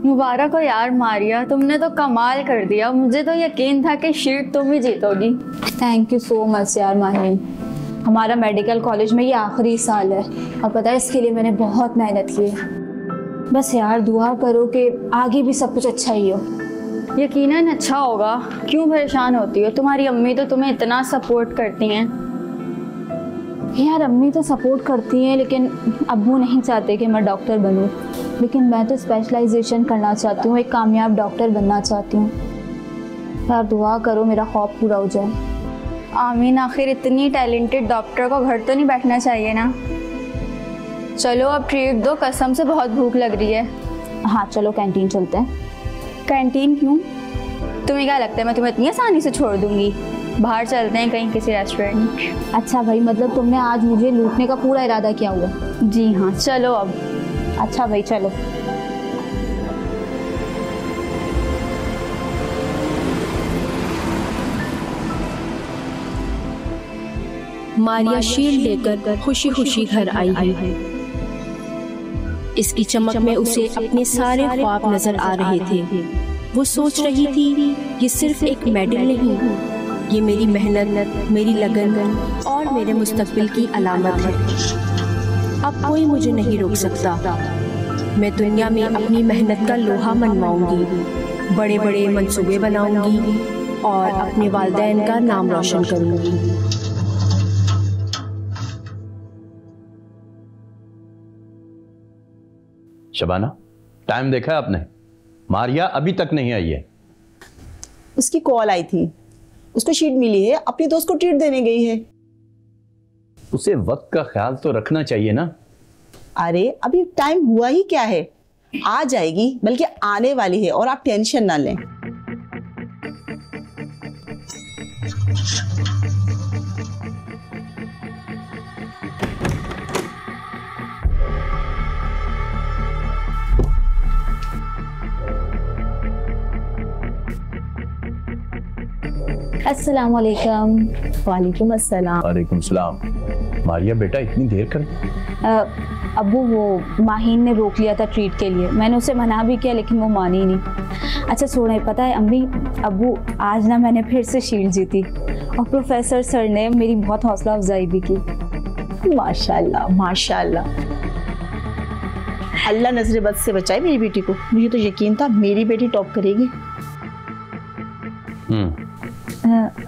मुबारक हो यार मारिया, तुमने तो कमाल कर दिया। मुझे तो यकीन था कि शीट तुम ही जीतोगी। थैंक यू सो मच यार माहिन। हमारा मेडिकल कॉलेज में ये आखिरी साल है और पता है इसके लिए मैंने बहुत मेहनत की है। बस यार दुआ करो कि आगे भी सब कुछ अच्छा ही हो। यकीनन अच्छा होगा, क्यों परेशान होती हो? तुम्हारी अम्मी तो तुम्हें इतना सपोर्ट करती हैं। यार अम्मी तो सपोर्ट करती हैं लेकिन अब्बू नहीं चाहते कि मैं डॉक्टर बनूं। लेकिन मैं तो स्पेशलाइजेशन करना चाहती हूँ, एक कामयाब डॉक्टर बनना चाहती हूँ। यार दुआ करो मेरा ख्वाब पूरा हो जाए। आमीन। आखिर इतनी टैलेंटेड डॉक्टर को घर तो नहीं बैठना चाहिए ना। चलो अब ट्रीट दो, कसम से बहुत भूख लग रही है। हाँ चलो कैंटीन चलते हैं। कैंटीन क्यों? तुम्हें क्या लगता है मैं तुम्हें इतनी आसानी से छोड़ दूंगी? बाहर चलते हैं कहीं, किसी रेस्टोरेंट। अच्छा भाई, मतलब तुमने आज मुझे लूटने का पूरा इरादा किया हुआ? जी हाँ, चलो अब। अच्छा भाई चलो। मारिया शील्ड लेकर खुशी खुशी घर आई है। इसकी चमक में उसे अपने सारे ख्वाब नजर आ रहे थे। वो सोच रही थी ये सिर्फ एक मेडल नहीं, ये मेरी मेहनत, मेरी लगन और मेरे मुस्तकबिल की अलामत है। अब कोई मुझे नहीं रोक सकता। मैं दुनिया में अपनी मेहनत का लोहा मनवाऊंगी, बड़े बड़े मंसूबे बनाऊंगी और अपने वालिदैन का नाम रोशन करूंगी। शबाना, टाइम देखा है आपने? मारिया अभी तक नहीं आई है। उसकी कॉल आई थी, उसको शीट मिली है, अपनी दोस्त को ट्रीट देने गई है। उसे वक्त का ख्याल तो रखना चाहिए ना। अरे अभी टाइम हुआ ही क्या है, आ जाएगी, बल्कि आने वाली है और आप टेंशन ना लें। अस्सलाम वालेकुम। वालेकुम अस्सलाम। वालेकुम सलाम। मारिया बेटा इतनी देर कर? अब्बू वो माहीन ने रोक लिया था ट्रीट के लिए। मैंने उसे मना भी किया लेकिन वो मानी ही नहीं। अच्छा छोड़े, पता है अम्मी अब्बू आज ना मैंने फिर से शील्ड जीती और प्रोफेसर सर ने मेरी बहुत हौसला अफजाई भी की। माशाल्लाह माशाल्लाह। अल्लाह नजर बद से बचाए मेरी बेटी को। मुझे तो यकीन था मेरी बेटी टॉप करेगी।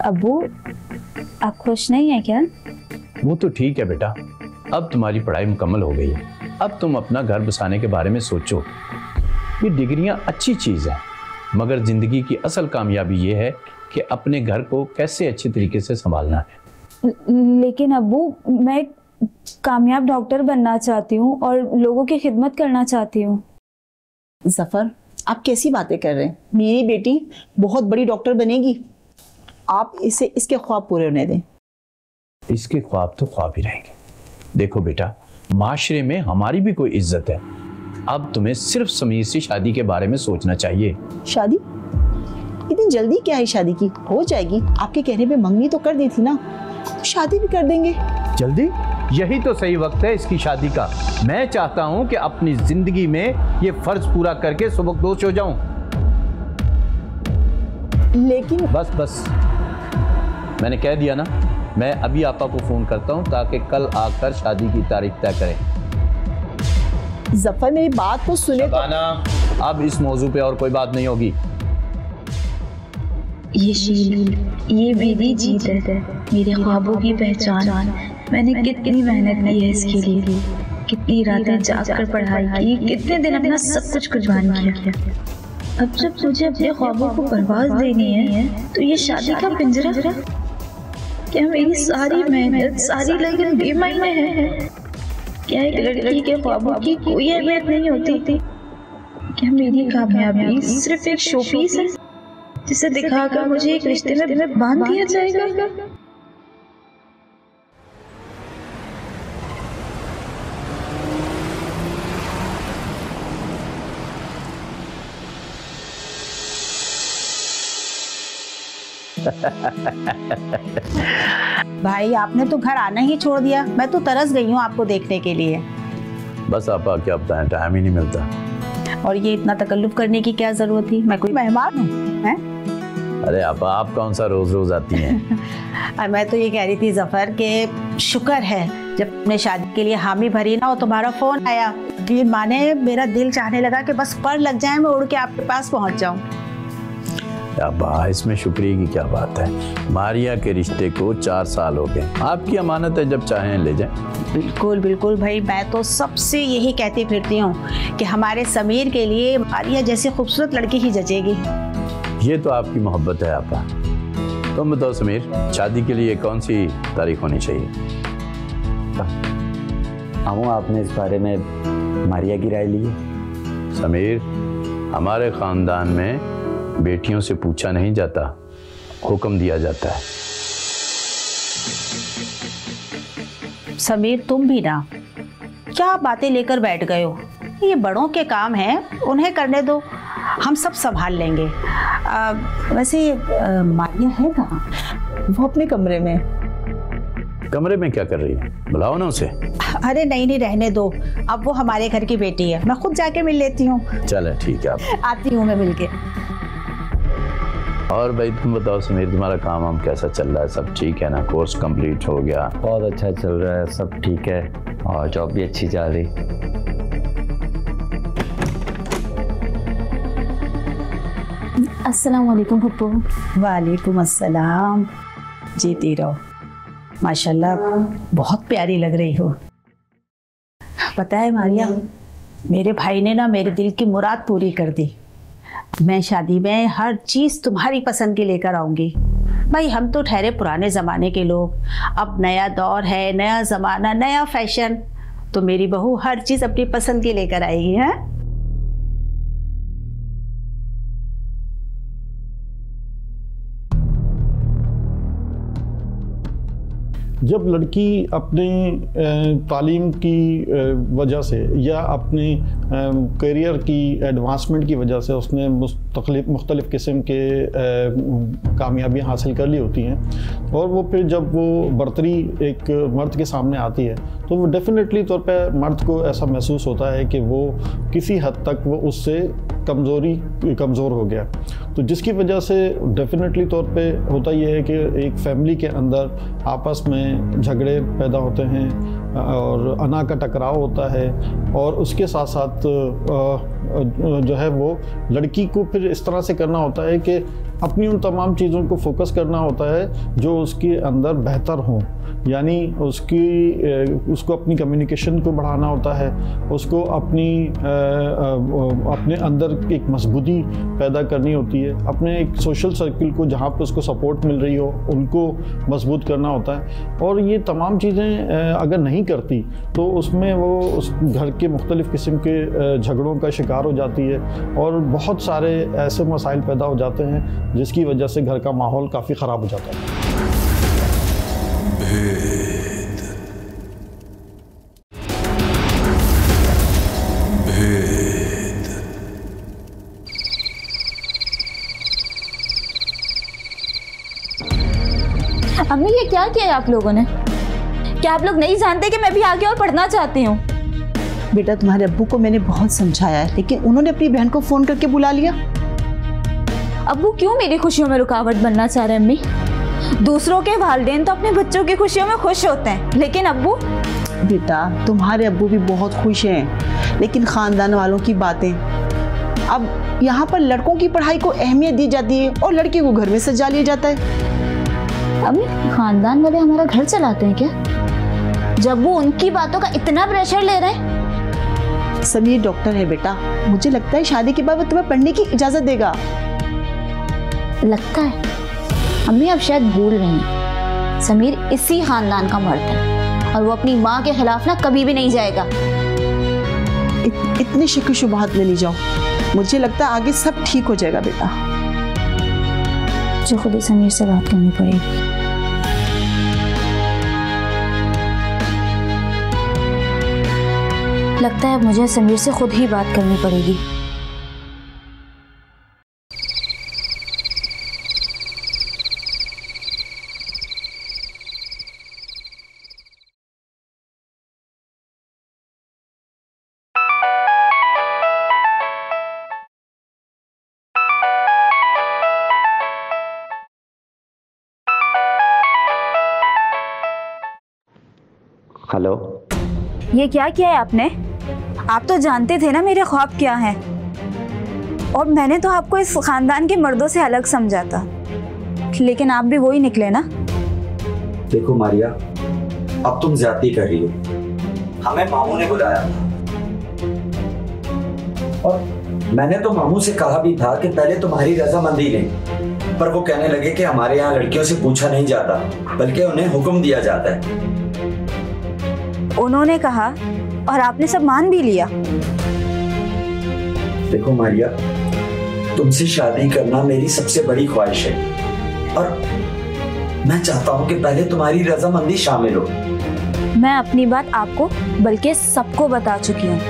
अब्बू आप खुश नहीं है क्या? वो तो ठीक है बेटा, अब तुम्हारी पढ़ाई मुकम्मल हो गई है। अब तुम अपना घर बसाने के बारे में सोचो। ये डिग्रियां अच्छी चीज़ है, मगर जिंदगी की असल कामयाबी ये है कि अपने घर को कैसे अच्छे तरीके से संभालना है। लेकिन अब्बू मैं कामयाब डॉक्टर बनना चाहती हूँ और लोगों की खिदमत करना चाहती हूँ। जफर आप कैसी बातें कर रहे हैं? मेरी बेटी बहुत बड़ी डॉक्टर बनेगी। आप इसे इसके ख्वाब पूरे होने दें। इसके ख्वाब तो ख्वाब ही रहेंगे। देखो बेटा, माशरे में हमारी भी कोई इज्जत है। अब तुम्हें सिर्फ समीर से शादी के बारे में सोचना चाहिए। शादी? इतनी जल्दी क्या है शादी की? हो जाएगी, आपके कहने पे मंगनी तो कर दी थी ना, शादी भी कर देंगे। जल्दी? यही तो सही वक्त है इसकी शादी का। मैं चाहता हूं कि अपनी जिंदगी में ये फर्ज पूरा करके सुबकदोश हो जाऊं। लेकिन बस मैंने कह दिया ना। मैं अभी आपा को फोन करता हूं ताकि कल आकर शादी की तारीख तय करें। जफर मेरी बात तो सुने। शबाना, अब इस मौजू पे और कोई बात नहीं होगी। ये शील्ड, ये मेरी जीत है, मेरे ख्वाबों की पहचान। मैंने कितनी मेहनत की है इसके लिए, कितनी रातें जागकर पढ़ाई की, कितने दिन अपना सब कुछ कुर्बान किया। अब जब मुझे अपने ख्वाबों को परवाज देनी है तो ये शादी का पिंजरा, क्या मेरी सारी मेहनत, सारी लगन बेमायने है? क्या एक लड़की के ख्वाबों की कोई अहमियत नहीं होती? क्या मेरी कामयाबी सिर्फ एक शोपीस है जिसे दिखाकर मुझे एक रिश्ते में बांध दिया जाएगा? भाई आपने तो घर आना ही छोड़ दिया। मैं तो तरस गई हूँ आपको देखने के लिए। बस आपा क्या बताएं, टाइम ही नहीं मिलता। और ये इतना तकल्लुफ करने की क्या जरूरत थी? मैं कोई मेहमान हूँ हैं? अरे आप कौन सा रोज रोज आती हैं? मैं तो ये कह रही थी जफर के शुक्र है जब तुमने शादी के लिए हामी भरी ना, और तुम्हारा फोन आया, फिर माने मेरा दिल चाहने लगा कि बस पर लग जाए, मैं उड़ के आपके पास पहुंच जाऊं। अब्बा, इसमें शुक्रिया की क्या बात है। मारिया के रिश्ते को 4 साल हो गए, आपकी अमानत है, जब चाहें ले जाएं। बिल्कुल बिल्कुल भाई, मैं तो सबसे यही कहती फिरती हूँ कि हमारे समीर के लिए मारिया जैसी खूबसूरत लड़की ही जचेगी। ये तो आपकी मोहब्बत है आपा। तुम बताओ समीर, शादी के लिए कौन सी तारीख होनी चाहिए? अम्मू, आपने इस बारे में मारिया की राय ली है? समीर, हमारे खानदान में बेटियों से पूछा नहीं जाता, हुक्म दिया जाता है। समीर, तुम भी ना क्या बातें लेकर बैठ गए हो? ये बड़ों के काम है, उन्हें करने दो, हम सब संभाल लेंगे। वैसे मारिया है कहाँ? वो अपने कमरे में। कमरे में क्या कर रही है? बुलाओ ना उसे। अरे नहीं, रहने दो, अब वो हमारे घर की बेटी है, मैं खुद जाके मिल लेती हूँ। चले ठीक है, आप आती हूँ मैं मिलके। और भाई तुम बताओ समीर, तुम्हारा काम हम कैसा चल रहा है? सब ठीक है ना? कोर्स कंप्लीट हो गया? बहुत अच्छा चल रहा है, सब ठीक है और जॉब भी अच्छी जा रही। अस्सलाम वालेकुम पप्पू। वालेकुम अस्सलाम। जीती रहो, माशाल्लाह बहुत प्यारी लग रही हो। पता है मारिया, मेरे भाई ने ना मेरे दिल की मुराद पूरी कर दी। मैं शादी में हर चीज तुम्हारी पसंद की लेकर आऊंगी। भाई हम तो ठहरे पुराने जमाने के लोग, अब नया दौर है, नया जमाना, नया फैशन, तो मेरी बहू हर चीज अपनी पसंद की लेकर आएगी। है जब लड़की अपनी तालीम की वजह से या अपनी करियर की एडवांसमेंट की वजह से उसने मुख्तलिफ़ किस्म के कामयाबियाँ हासिल कर ली होती हैं, और वो फिर जब वो बर्तरी एक मर्द के सामने आती है तो वो डेफिनेटली तौर पे मर्द को ऐसा महसूस होता है कि वो किसी हद तक वो उससे कमज़ोर हो गया। तो जिसकी वजह से डेफिनेटली तौर पे होता यह है कि एक फैमिली के अंदर आपस में झगड़े पैदा होते हैं और अना का टकराव होता है, और उसके साथ साथ जो है वो लड़की को फिर इस तरह से करना होता है कि अपनी उन तमाम चीज़ों को फोकस करना होता है जो उसके अंदर बेहतर हों, यानी उसको अपनी कम्युनिकेशन को बढ़ाना होता है, उसको अपने अंदर एक मजबूती पैदा करनी होती है, अपने एक सोशल सर्किल को जहाँ पे उसको सपोर्ट मिल रही हो उनको मजबूत करना होता है। और ये तमाम चीज़ें अगर नहीं करती तो उसमें वो उस घर के मुख्तलिफ़ किस्म के झगड़ों का शिकार हो जाती है, और बहुत सारे ऐसे मसाइल पैदा हो जाते हैं जिसकी वजह से घर का माहौल काफ़ी ख़राब हो जाता है। अम्मी, ये क्या किया है आप लोगों ने? क्या आप लोग नहीं जानते कि मैं भी आगे और पढ़ना चाहती हूँ? बेटा, तुम्हारे अब्बू को मैंने बहुत समझाया है, लेकिन उन्होंने अपनी बहन को फोन करके बुला लिया। अब्बू क्यों मेरी खुशियों में रुकावट बनना चाह रहे हैं? अम्मी, दूसरों के वालिदैन तो अपने बच्चों की खुशियों में खुश होते हैं, लेकिन अब्बू? बेटा, तुम्हारे अब्बू भी बहुत खुश हैं, लेकिन खानदान वालों की बातें। अब यहाँ पर लड़कों की पढ़ाई को अहमियत दी जाती है और लड़के को घर में सजा लिया जाता है। अम्मी, खानदान वाले हमारा घर चलाते हैं क्या, जब वो उनकी बातों का इतना प्रेशर ले रहे हैं? समीर डॉक्टर है बेटा, मुझे लगता है शादी के बाद वो तुम्हें पढ़ने की इजाजत देगा। लगता है? अम्मी, आप शायद भूल रही हैं, समीर इसी खानदान का मर्द है और वो अपनी माँ के खिलाफ ना कभी भी नहीं जाएगा। इतने शक शुबहात में नहीं जाओ, मुझे लगता है आगे सब ठीक हो जाएगा बेटा। मुझे खुद ही समीर से बात करनी पड़ेगी। लगता है मुझे समीर से खुद ही बात करनी पड़ेगी। हेलो। ये क्या किया है आपने? आप तो जानते थे ना मेरे ख्वाब क्या हैं, और मैंने तो आपको इस खानदान के मर्दों से अलग समझा था, लेकिन आप भी वही निकले ना। देखो मारिया, अब तुम ज्यादती कर रही हो। हमें मामू ने बुलाया था और मैंने तो मामू से कहा भी था कि पहले तुम्हारी रजामंदी लें, पर वो कहने लगे कि हमारे यहाँ लड़कियों से पूछा नहीं जाता बल्कि उन्हें हुक्म दिया जाता है। उन्होंने कहा और आपने सब मान भी लिया। देखो मारिया, तुमसे शादी करना मेरी सबसे बड़ी ख्वाहिश है और मैं चाहता हूँ कि पहले तुम्हारी रजामंदी शामिल हो। मैं अपनी बात आपको बल्कि सबको बता चुकी हूँ।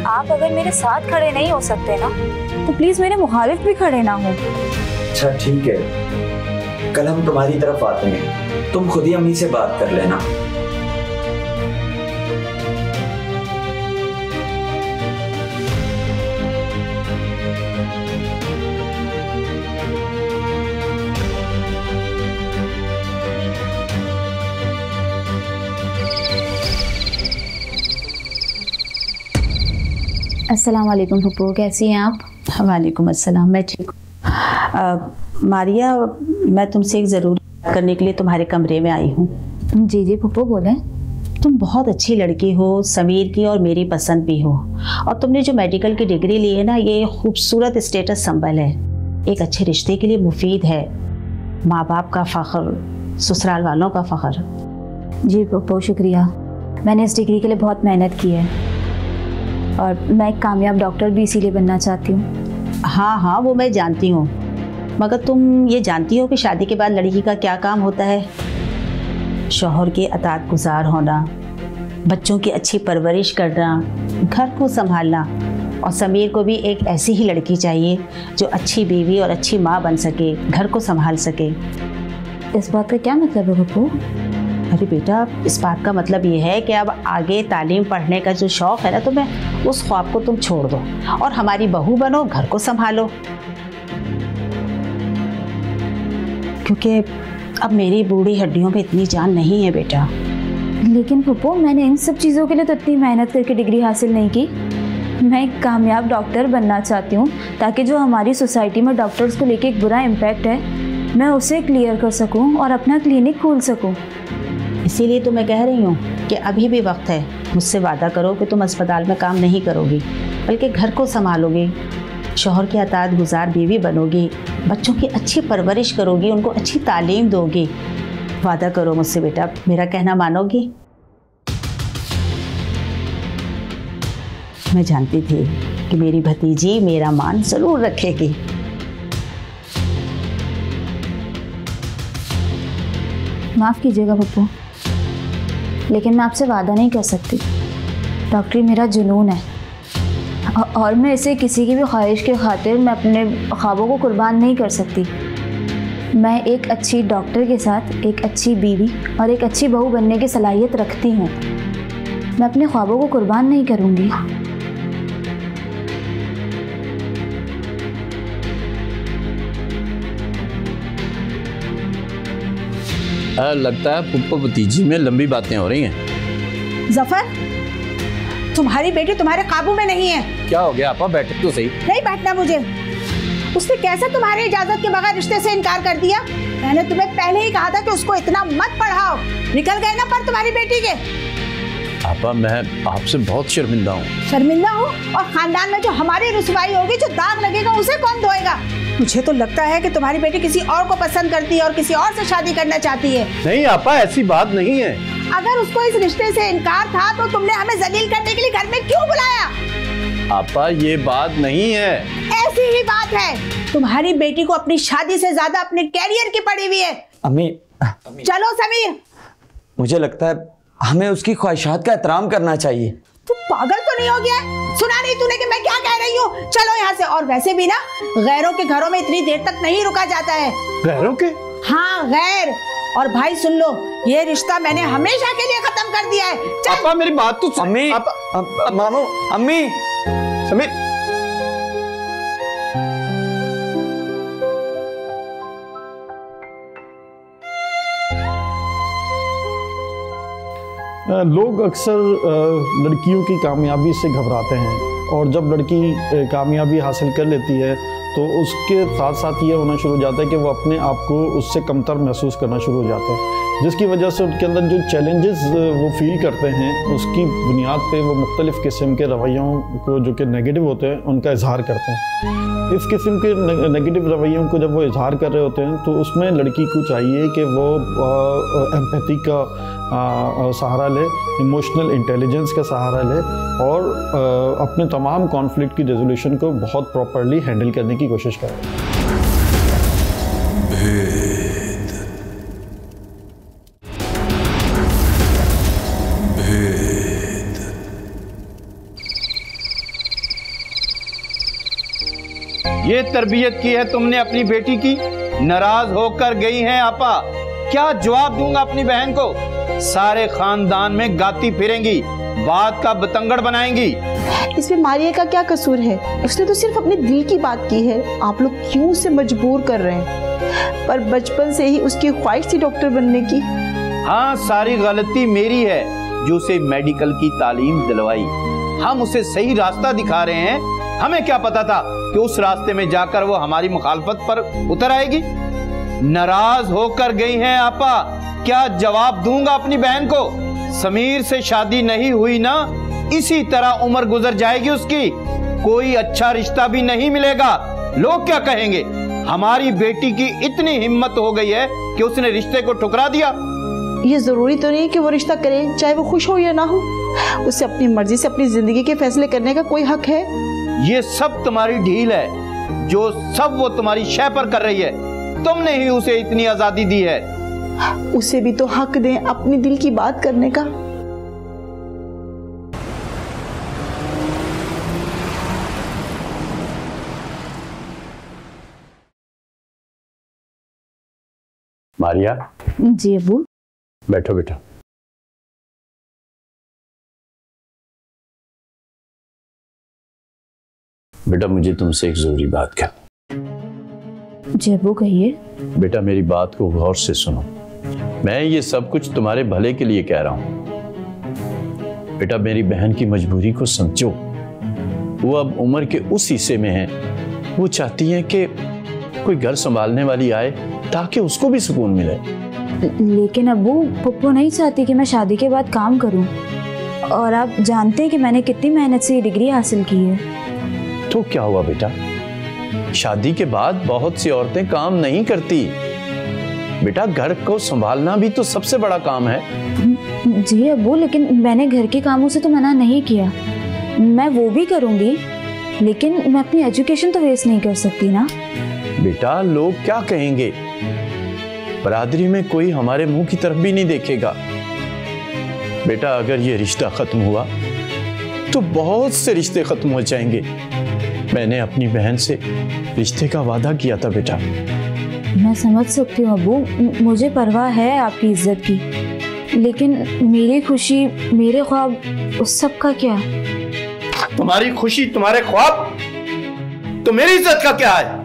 आप अगर मेरे साथ खड़े नहीं हो सकते ना, तो प्लीज मेरे मुखालिफ भी खड़े ना हो। अच्छा ठीक है, कल हम तुम्हारी तरफ आते हैं, तुम खुद ही अम्मी से बात कर लेना। अस्सलाम वालेकुम पप्पू, कैसी हैं आप? वालेकुम अस्सलाम, मैं ठीक हूँ। मारिया, मैं तुमसे एक ज़रूरी बात करने के लिए तुम्हारे कमरे में आई हूँ। जी जी पप्पू बोलें। तुम बहुत अच्छी लड़की हो, समीर की और मेरी पसंद भी हो, और तुमने जो मेडिकल की डिग्री ली है ना, ये खूबसूरत स्टेटस संबल है, एक अच्छे रिश्ते के लिए मुफीद है, माँ बाप का फ़ख्र, ससुराल वालों का फ़ख्र। जी पप्पू शुक्रिया, मैंने इस डिग्री के लिए बहुत मेहनत की है और मैं एक कामयाब डॉक्टर भी इसीलिए बनना चाहती हूँ। हाँ हाँ, वो मैं जानती हूँ, मगर तुम ये जानती हो कि शादी के बाद लड़की का क्या काम होता है? शौहर के अतात गुजार होना, बच्चों की अच्छी परवरिश करना, घर को संभालना, और समीर को भी एक ऐसी ही लड़की चाहिए जो अच्छी बीवी और अच्छी माँ बन सके, घर को संभाल सके। इस बात का क्या मतलब है पप्पू? अरे बेटा, इस बात का मतलब ये है कि अब आगे तालीम पढ़ने का जो शौक़ है ना तुम्हें, उस ख्वाब को तुम छोड़ दो और हमारी बहू बनो, घर को संभालो। क्योंकि अब मेरी बूढ़ी हड्डियों पे इतनी जान नहीं है बेटा। लेकिन पप्पू, मैंने इन सब चीज़ों के लिए तो इतनी मेहनत करके डिग्री हासिल नहीं की। मैं एक कामयाब डॉक्टर बनना चाहती हूँ ताकि जो हमारी सोसाइटी में डॉक्टर्स को लेके एक बुरा इम्पैक्ट है, मैं उसे क्लियर कर सकूँ और अपना क्लिनिक खोल सकूँ। इसीलिए तो मैं कह रही हूँ कि अभी भी वक्त है। मुझसे वादा करो कि तुम अस्पताल में काम नहीं करोगी, बल्कि घर को संभालोगी, शौहर की अतात गुजार बीवी बनोगी, बच्चों की अच्छी परवरिश करोगी, उनको अच्छी तालीम दोगी। वादा करो मुझसे बेटा, मेरा कहना मानोगी? मैं जानती थी कि मेरी भतीजी मेरा मान ज़रूर रखेगी। माफ़ कीजिएगा पप्पू, लेकिन मैं आपसे वादा नहीं कर सकती। डॉक्टरी मेरा जुनून है और मैं इसे किसी की भी ख्वाहिश के खातिर मैं अपने ख्वाबों को कुर्बान नहीं कर सकती। मैं एक अच्छी डॉक्टर के साथ एक अच्छी बीवी और एक अच्छी बहू बनने की सलाहियत रखती हूँ। मैं अपने ख्वाबों को कुर्बान नहीं करूँगी। लगता है पुप्पो भतीजी में लंबी बातें हो रही हैं। जफर, तुम्हारी बेटी तुम्हारे काबू में नहीं है। क्या हो गया आपा? बैठे तो सही। नहीं बैठना मुझे। उसने कैसे तुम्हारी इजाजत के बगैर रिश्ते से इनकार कर दिया? मैंने तुम्हें पहले ही कहा था कि उसको इतना मत पढ़ाओ। निकल गए ना पर तुम्हारी बेटी के। आपा, मैं आपसे बहुत शर्मिंदा हूँ। शर्मिंदा हूँ? और खानदान में जो हमारी रुसवाई होगी, जो दाग लगेगा, उसे कौन धोएगा? मुझे तो लगता है कि तुम्हारी बेटी किसी और को पसंद करती है और किसी और से शादी करना चाहती है। नहीं आपा, ऐसी बात नहीं है। अगर उसको इस रिश्ते से इनकार था तो तुमने हमें जलील करने के लिए घर में क्यों बुलाया? आपा, ये बात नहीं है। ऐसी ही बात है। तुम्हारी बेटी को अपनी शादी से ज्यादा अपने कैरियर की पड़ी हुई है। अम्मी, चलो समीर। मुझे लगता है हमें उसकी ख्वाहिशात का एहतराम करना चाहिए। तू पागल तो नहीं हो गया? सुना नहीं तूने कि मैं क्या कह रही हूँ? चलो यहाँ से। और वैसे भी ना, गैरों के घरों में इतनी देर तक नहीं रुका जाता है। गैरों के? हाँ, गैर। और भाई सुन लो, ये रिश्ता मैंने हमेशा के लिए खत्म कर दिया है। चल। आपा, मेरी बात तो सुन। अम्मी, मामू, अम्मी, समीर, लोग अक्सर लड़कियों की कामयाबी से घबराते हैं, और जब लड़की कामयाबी हासिल कर लेती है तो उसके साथ साथ ये होना शुरू हो जाता है कि वो अपने आप को उससे कमतर महसूस करना शुरू हो जाता है, जिसकी वजह से उनके अंदर जो चैलेंजेस वो फील करते हैं उसकी बुनियाद पे वो मुख्तलिफ़ किस्म के रवैयों को जो कि नेगेटिव होते हैं उनका इजहार करते हैं। इस किस्म के नेगेटिव रवैयों को जब वो इजहार कर रहे होते हैं तो उसमें लड़की को चाहिए कि वो एम्पैथी का सहारा ले, इमोशनल इंटेलिजेंस का सहारा ले, और अपने तमाम कॉन्फ्लिक्ट की रेजोल्यूशन को बहुत प्रॉपरली हैंडल करने की कोशिश करें। ये तरबियत की है तुमने अपनी बेटी की? नाराज होकर गई हैं आपा। क्या जवाब दूंगा अपनी बहन को? सारे खानदान में गाती फिरेंगी, बात का बतंगड़ बनाएंगी। इसमें मारिया का क्या कसूर है? उसने तो सिर्फ अपने दिल की बात की है। आप लोग क्यों उसे मजबूर कर रहे हैं? पर बचपन से ही उसकी ख्वाहिश थी डॉक्टर बनने की। हाँ, सारी गलती मेरी है जो उसे मेडिकल की तालीम दिलवाई। हम उसे सही रास्ता दिखा रहे हैं, हमें क्या पता था कि उस रास्ते में जाकर वो हमारी मुखालफत पर उतर आएगी। नाराज होकर गई हैं आपा। क्या जवाब दूंगा अपनी बहन को? समीर से शादी नहीं हुई ना, इसी तरह उम्र गुजर जाएगी उसकी, कोई अच्छा रिश्ता भी नहीं मिलेगा। लोग क्या कहेंगे? हमारी बेटी की इतनी हिम्मत हो गई है कि उसने रिश्ते को ठुकरा दिया। ये जरूरी तो नहीं कि वो रिश्ता करे, चाहे वो खुश हो या ना हो। उसे अपनी मर्जी से अपनी जिंदगी के फैसले करने का कोई हक है। ये सब तुम्हारी ढील है, जो सब वो तुम्हारी शय पर कर रही है। तुमने ही उसे इतनी आजादी दी है। उसे भी तो हक दें अपने दिल की बात करने का। मारिया। जी अबू। बैठो बेटा। बेटा मुझे तुमसे एक जरूरी बात कहनी। जी अबू कहिए। बेटा मेरी बात को गौर से सुनो, मैं ये सब कुछ तुम्हारे भले के लिए कह रहा हूं। बेटा मेरी बहन की मजबूरी को समझो। वो अब उम्र के उस हिस्से में है, वो चाहती है कि कोई घर संभालने वाली आए ताकि उसको भी सुकून मिले। लेकिन अबू पप्पू नहीं चाहती कि मैं शादी के बाद काम करूं, और आप जानते हैं कि मैंने कितनी मेहनत से ये डिग्री हासिल की है। तो क्या हुआ बेटा, शादी के बाद बहुत सी औरतें काम नहीं करती। बेटा घर को संभालना भी तो सबसे बड़ा काम है। जी अबू, लेकिन मैंने घर के कामों से तो मना नहीं किया, मैं वो भी करूंगी, लेकिन मैं अपनी एजुकेशन तो वेस्ट नहीं कर सकती ना। बेटा लोग क्या कहेंगे? बरादरी में कोई हमारे मुंह की तरफ भी नहीं देखेगा। बेटा अगर ये रिश्ता खत्म हुआ तो बहुत से रिश्ते खत्म हो जाएंगे। मैंने अपनी बहन से रिश्ते का वादा किया था बेटा। मैं समझ सकती हूँ अबू, मुझे परवाह है आपकी इज्जत की, लेकिन मेरी खुशी, मेरे ख्वाब, उस सब का क्या? तुम्हारी खुशी, तुम्हारे ख्वाब, तो मेरी इज्जत का क्या है?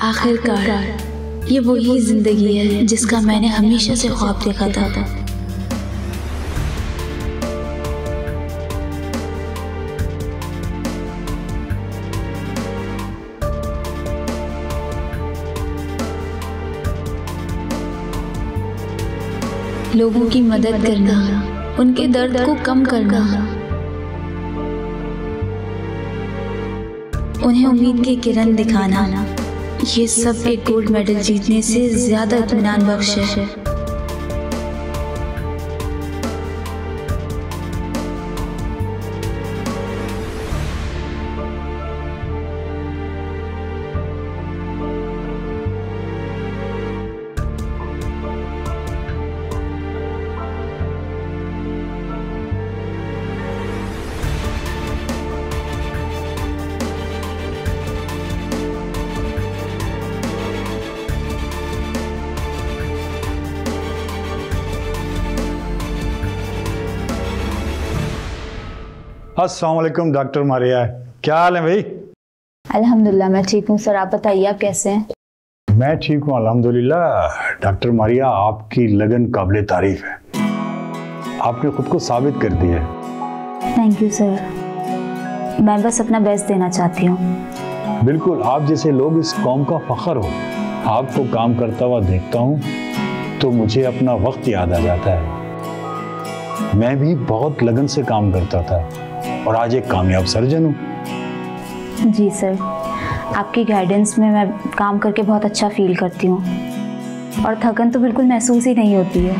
आखिरकार ये वही जिंदगी है जिसका मैंने हमेशा से ख्वाब देखा था। लोगों की मदद करना, उनके दर्द को कम करना, उन्हें उम्मीद की किरण दिखाना, ये सब एक गोल्ड मेडल जीतने से ज्यादा इत्मीनान बख्श है। अस्सलाम वालेकुम डॉक्टर मारिया, क्या हाल है भाई? अल्हम्दुलिल्लाह मैं ठीक हूँ सर, आप बताइए आप कैसे हैं? मैं ठीक हूँ अल्हम्दुलिल्लाह। डॉक्टर मारिया, आपकी लगन काबिले तारीफ है, आपने खुद को साबित कर दिया है। थैंक यू सर, मैं बस अपना बेस्ट देना चाहती हूँ। बिल्कुल, आप जैसे लोग इस कौम का फख्र हो। आपको काम करता हुआ देखता हूँ तो मुझे अपना वक्त याद आ जाता है। मैं भी बहुत लगन से काम करता था और आज एक कामयाब सर्जन हूँ। जी सर, आपकी गाइडेंस में मैं काम करके बहुत अच्छा फील करती हूँ और थकन तो बिल्कुल महसूस ही नहीं होती है।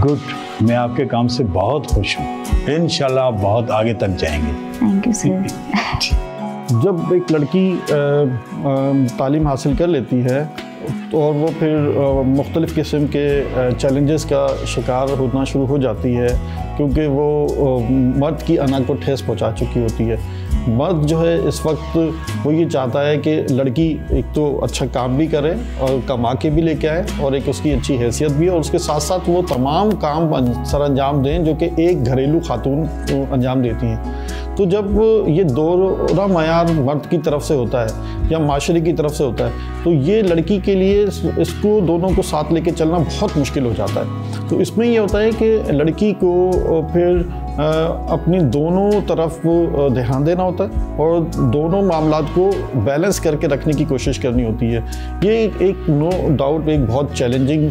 गुड, मैं आपके काम से बहुत खुश हूँ। इंशाल्लाह आप बहुत आगे तक जाएंगे। Thank you sir. जब एक लड़की तालीम हासिल कर लेती है तो और वो फिर मुख्तलिफ़ किस्म के चैलेंजेस का शिकार होना शुरू हो जाती है, क्योंकि वो मर्द की अना को ठेस पहुंचा चुकी होती है। मर्द जो है इस वक्त वो ये चाहता है कि लड़की एक तो अच्छा काम भी करे और कमा के भी लेके आए और एक उसकी अच्छी हैसियत भी है, और उसके साथ साथ वो तमाम काम सर अंजाम दें जो कि एक घरेलू खातून अंजाम देती हैं। तो जब ये दोहरा मयार मर्द की तरफ से होता है या माशरे की तरफ से होता है तो ये लड़की के लिए इसको दोनों को साथ लेके चलना बहुत मुश्किल हो जाता है। तो इसमें ये होता है कि लड़की को फिर अपनी दोनों तरफ ध्यान देना होता है और दोनों मामलात को बैलेंस करके रखने की कोशिश करनी होती है। ये एक नो डाउट एक बहुत चैलेंजिंग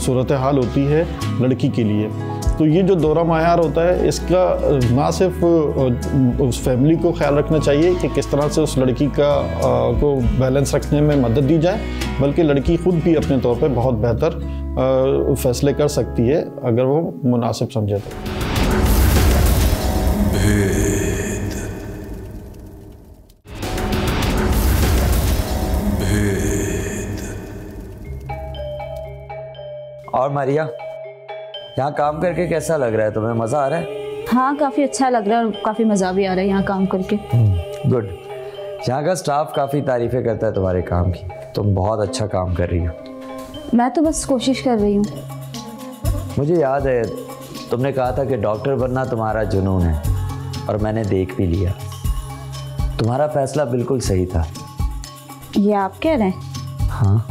सूरत हाल होती है लड़की के लिए। तो ये जो दोहरा मायार होता है इसका ना सिर्फ उस फैमिली को ख्याल रखना चाहिए कि किस तरह से उस लड़की का को बैलेंस रखने में मदद दी जाए, बल्कि लड़की खुद भी अपने तौर पे बहुत बेहतर फैसले कर सकती है अगर वो मुनासिब समझे तो। और मारिया, यहाँ काम करके कैसा लग रहा है तुम्हें? मज़ा आ रहा है? हाँ, काफ़ी अच्छा लग रहा है और काफ़ी मज़ा भी आ रहा है यहाँ काम करके। गुड। यहाँ का स्टाफ काफ़ी तारीफ़ें करता है तुम्हारे काम की। तुम बहुत अच्छा काम कर रही हो। मैं तो बस कोशिश कर रही हूँ। मुझे याद है तुमने कहा था कि डॉक्टर बनना तुम्हारा जुनून है, और मैंने देख भी लिया। तुम्हारा फैसला बिल्कुल सही था। ये आप कह रहे हैं? हाँ,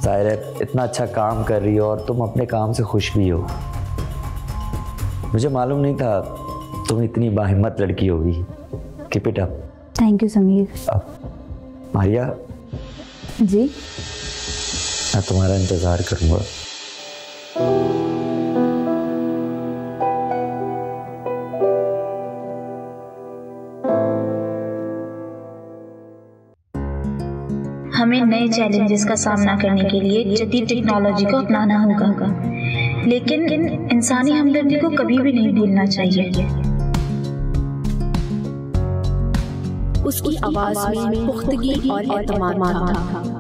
जाहिर है इतना अच्छा काम कर रही हो और तुम अपने काम से खुश भी हो। मुझे मालूम नहीं था तुम इतनी बाहिम्मत लड़की होगी। Keep it up. Thank you Sameer. Maria ji, मैं तुम्हारा इंतज़ार करूँगा। हमें नए चैलेंजेस का सामना करने के लिए जदीद टेक्नोलॉजी को अपनाना होगा, लेकिन इंसानी हमदर्दी को कभी भी नहीं भूलना चाहिए। उसकी आवाज में पुख्तगी और एतमाद था।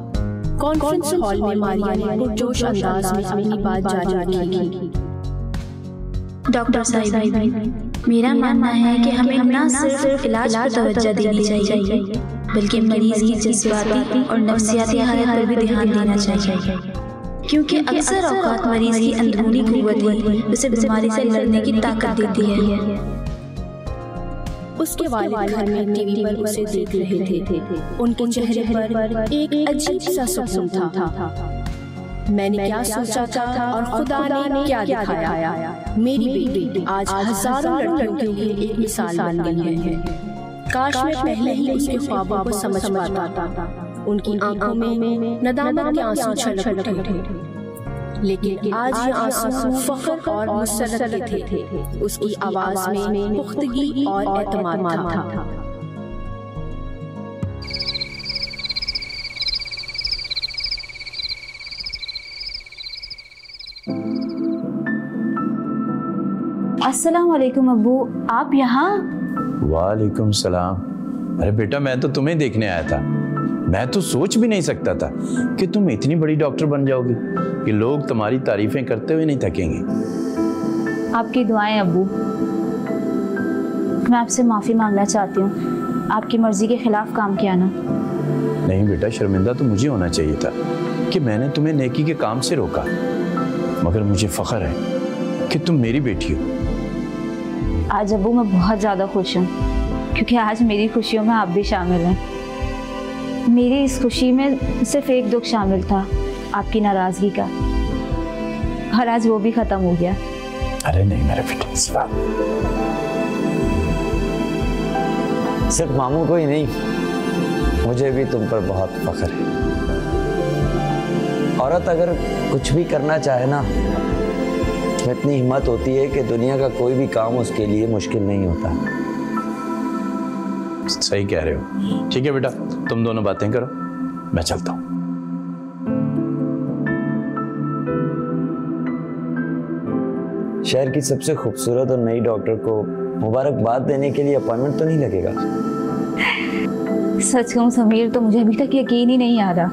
कॉन्फ्रेंस हॉल में मारिया ने पुरजोश अंदाज में अपनी बात जारी रखी। डॉक्टर साहिबा, मेरा मानना है कि हमें न सिर्फ इलाज पर तवज्जो देनी चाहिए, बल्कि मरीज की जज्बाती और नफ्सियाती हालत पर भी ध्यान देना चाहिए, क्योंकि अक्सर औकात मरीज की अंदरूनी कुव्वत ही उसे बीमारी से लड़ने की ताकत देती है। उसके वालिद घर में टीवी पर उसे देख रहे थे। उनके चेहरे पर एक अजीब सा सुकून था। मैंने क्या सोचा था और खुदा ने क्या दिखाया। मेरी बेटी आज हजारों लड़कियों की एक मिसाल बन गई है। काश मैं पहले ही उसके ख्वाबों को समझ पाता। उनकी आंखों में नदामत के आंसू छलक उठे, लेकिन आज ये आंसू फख्र और मुसर्रत के थे। उसकी आवाज में पुख्तगी और एतमाद था। अस्सलाम वालेकुम अब्बू, आप यहाँ? वालेकुम सलाम। अरे बेटा, मैं तो तुम्हें देखने आया था। मैं तो सोच भी नहीं सकता था कि तुम इतनी बड़ी डॉक्टर बन जाओगी कि लोग तुम्हारी तारीफें करते हुए नहीं थकेंगे। आपकी दुआएं अब्बू। मैं आपसे माफ़ी मांगना चाहती हूँ, आपकी मर्जी के खिलाफ काम किया ना। नहीं बेटा, शर्मिंदा तो मुझे होना चाहिए था कि मैंने तुम्हें नेकी के काम से रोका, मगर मुझे फख्र है कि तुम मेरी बेटी हो। आज अब्बू मैं बहुत ज़्यादा खुश हूँ, क्योंकि आज मेरी खुशियों में आप भी शामिल हैं। मेरी इस खुशी में सिर्फ एक दुख शामिल था, आपकी नाराज़गी का, और आज वो भी ख़त्म हो गया। अरे नहीं मेरे बेटे, इस बात सिर्फ मामू को ही नहीं, मुझे भी तुम पर बहुत फख्र है। औरत अगर कुछ भी करना चाहे ना, तो इतनी हिम्मत होती है कि दुनिया का कोई भी काम उसके लिए मुश्किल नहीं होता। सही कह रहे हो। ठीक है बेटा, तुम दोनों बातें करो, मैं चलता हूँ। शहर की सबसे खूबसूरत और नई डॉक्टर को मुबारकबाद देने के लिए अपॉइंटमेंट तो नहीं लगेगा? सच कहूँ समीर, तो मुझे अभी तक यकीन ही नहीं आ रहा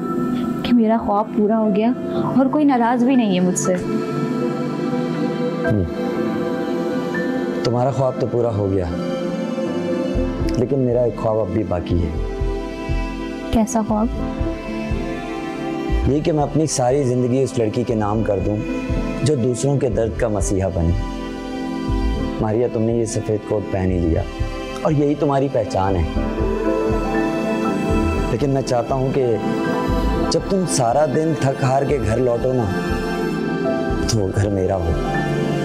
कि मेरा ख्वाब पूरा हो गया और कोई नाराज भी नहीं है मुझसे। तुम्हारा ख्वाब तो पूरा हो गया, लेकिन मेरा एक ख्वाब अब भी बाकी है। कैसा ख्वाब? ये कि मैं अपनी सारी जिंदगी उस लड़की के नाम कर दूं जो दूसरों के दर्द का मसीहा बने। मारिया, तुमने ये सफेद कोट पहन ही लिया और यही तुम्हारी पहचान है, लेकिन मैं चाहता हूं कि जब तुम सारा दिन थक हार के घर लौटो ना, तो वो घर मेरा हो।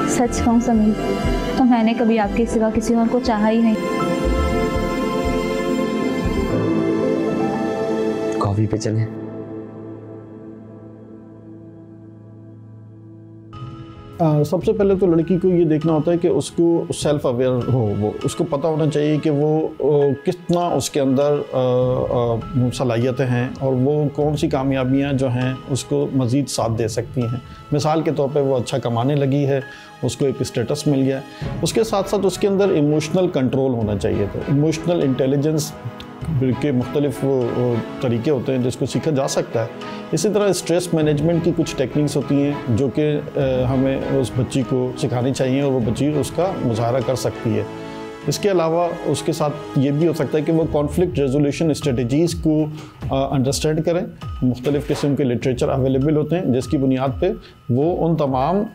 सच कहूँ समीर, तो मैंने कभी आपके सिवा किसी और को चाहा ही नहीं। कॉफी पे चलें? सबसे पहले तो लड़की को ये देखना होता है कि उसको सेल्फ अवेयर हो, वो उसको पता होना चाहिए कि वो कितना उसके अंदर सलाहियतें हैं और वो कौन सी कामयाबियां जो हैं उसको मज़ीद साथ दे सकती हैं। मिसाल के तौर पे वो अच्छा कमाने लगी है, उसको एक स्टेटस मिल गया, उसके साथ साथ उसके अंदर इमोशनल कंट्रोल होना चाहिए। तो इमोशनल इंटेलिजेंस के मुख्तलिफ तरीके होते हैं जिसको सीखा जा सकता है। इसी तरह स्ट्रेस मैनेजमेंट की कुछ टेक्निक्स होती हैं जो कि हमें उस बच्ची को सिखानी चाहिए और वो बच्ची उसका मुजाहरा कर सकती है। इसके अलावा उसके साथ ये भी हो सकता है कि वो कॉन्फ्लिक्ट रेजोल्यूशन स्ट्रेटजीज़ को अंडरस्टैंड करें। मुख्तलिफ़ किस्म के लिटरेचर अवेलेबल होते हैं जिसकी बुनियाद पे वो उन तमाम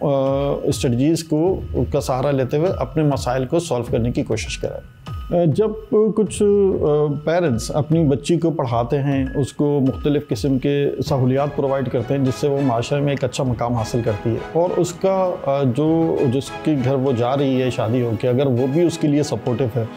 स्ट्रेटजीज़ को का सहारा लेते हुए अपने मसाइल को सॉल्व करने की कोशिश करें। जब कुछ पेरेंट्स अपनी बच्ची को पढ़ाते हैं, उसको मुख्तलिफ़ किस्म के सहूलियात प्रोवाइड करते हैं जिससे वो माशरे में एक अच्छा मकाम हासिल करती है, और उसका जिसके घर वो जा रही है शादी होकर, अगर वो भी उसके लिए सपोर्टिव है,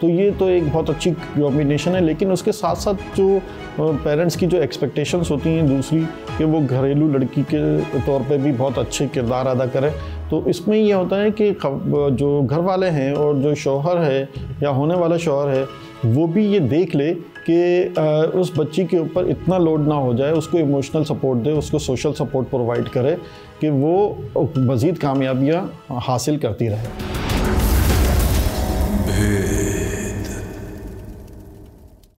तो ये तो एक बहुत अच्छी कॉम्बिनेशन है। लेकिन उसके साथ साथ जो पेरेंट्स की जो एक्सपेक्टेशंस होती हैं दूसरी, कि वो घरेलू लड़की के तौर पे भी बहुत अच्छे किरदार अदा करे, तो इसमें ये होता है कि जो घर वाले हैं और जो शौहर है या होने वाला शौहर है, वो भी ये देख ले कि उस बच्ची के ऊपर इतना लोड ना हो जाए, उसको इमोशनल सपोर्ट दे, उसको सोशल सपोर्ट प्रोवाइड करे कि वो मज़ीद कामयाबियाँ हासिल करती रहे।